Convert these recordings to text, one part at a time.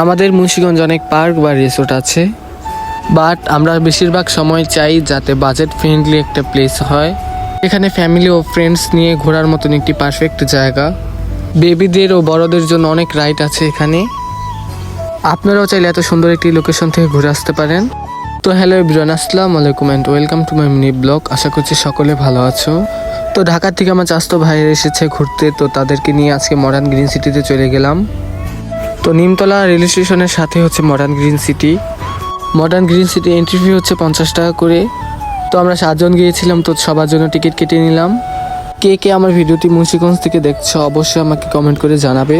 আমাদের মুন্সিগঞ্জ অনেক পার্ক বা রিসোর্ট আছে, বাট আমরা বেশিরভাগ সময় চাই যাতে বাজেট ফ্রেন্ডলি একটা প্লেস হয়। এখানে ফ্যামিলি ও ফ্রেন্ডস নিয়ে ঘোরার মতন একটি পারফেক্ট জায়গা। বেবিদের ও বড়দের জন্য অনেক রাইড আছে এখানে। আপনারাও চাইলে এত সুন্দর একটি লোকেশন থেকে ঘুরে আসতে পারেন। তো হ্যালো এভরিওয়ান, আসসালামু আলাইকুম and welcome to my mini blog. আশা করছি সকলে ভালো আছো। তো ঢাকা থেকে আমার চাচাতো ভাইয়ের এসেছে ঘুরতে, তো তাদেরকে নিয়ে আজকে মডার্ন গ্রিন সিটিতে চলে গেলাম। তো নিমতলা রেল স্টেশনের সাথে হচ্ছে modern green city. Modern green city entry fee হচ্ছে 50 টাকা করে। তো আমরা 7 জন গিয়েছিলাম, তো সবার জন্য টিকিট কেটে নিলাম। কে কে আমার ভিডিওটি মুন্সিগঞ্জ থেকে দেখছো অবশ্যই আমাকে কমেন্ট করে জানাবে।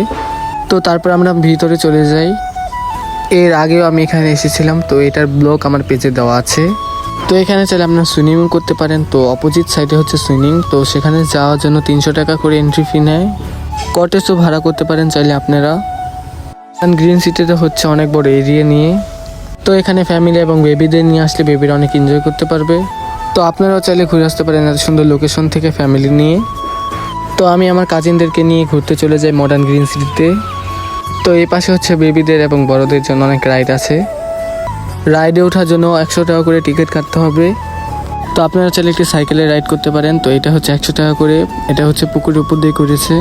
তো তারপর আমরা ভিতরে চলে যাই। এর আগেও আমি এখানে এসেছিলাম, তো এটার ব্লগ আমার পেজে দেওয়া আছে। তো এখানে চাইলে আপনারা সুইমিং করতে পারেন। তো অপোজিট সাইডে হচ্ছে সুইমিং, তো সেখানে যাওয়ার জন্য 300 টাকা করে এন্ট্রি ফি নেয়। কটেজও ভাড়া করতে পারেন চাইলে আপনারা। গ্রিন সিটিতে হচ্ছে অনেক বড় এরিয়া নিয়ে, তো এখানে ফ্যামিলি এবং বেবিদের নিয়ে আসলে বেবিরা অনেক এনজয় করতে পারবে। তো আপনারাও চাইলে ঘুরে আসতে পারেন এত সুন্দর লোকেশন থেকে ফ্যামিলি নিয়ে। তো আমি আমার কাজিনদেরকে নিয়ে ঘুরতে চলে যাই মডার্ন গ্রিন সিটিতে। তো এই পাশে হচ্ছে বেবিদের এবং বড়দের জন্য অনেক রাইড আছে। রাইডে ওঠার জন্য 100 টাকা করে টিকিট কাটতে হবে। তো আপনারা চাইলে একটি সাইকেলে রাইড করতে পারেন। তো এটা হচ্ছে 100 টাকা করে। এটা হচ্ছে পুকুরের উপর দিয়ে করেছে।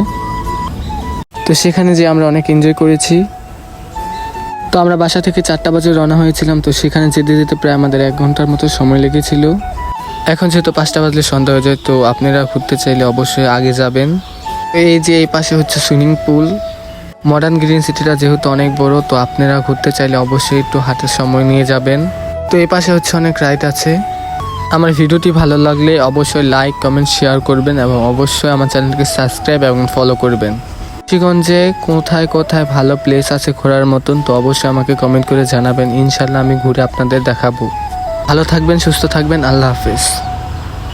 তো সেখানে যে আমরা অনেক এনজয় করেছি। তো আমরা বাসা থেকে 4টা বাজে রওনা হয়েছিলাম। তো সেখানে যেতে যেতে প্রায় আমাদের 1 ঘন্টার মতো সময় লেগেছিল। এখন যেহেতু 5টা বাজলে সন্ধ্যা হয়ে যায়, তো আপনারা ঘুরতে চাইলে অবশ্যই আগে যাবেন। এই যে এই পাশে হচ্ছে সুইমিং পুল। মডার্ন গ্রিন সিটিটা যেহেতু অনেক বড়, তো আপনারা ঘুরতে চাইলে অবশ্যই একটু হাতের সময় নিয়ে যাবেন। তো এই পাশে হচ্ছে অনেক রাইড আছে। আমার ভিডিওটি ভালো লাগলে অবশ্যই লাইক, কমেন্ট, শেয়ার করবেন এবং অবশ্যই আমার চ্যানেলকে সাবস্ক্রাইব এবং ফলো করবেন। মুন্সিগঞ্জে কোথায় কোথায় ভালো প্লেস আছে ঘোরার মতন, তো অবশ্যই আমাকে কমেন্ট করে জানাবেন। ইনশাল্লাহ আমি ঘুরে আপনাদের দেখাবো। ভালো থাকবেন, সুস্থ থাকবেন। আল্লাহ হাফেজ।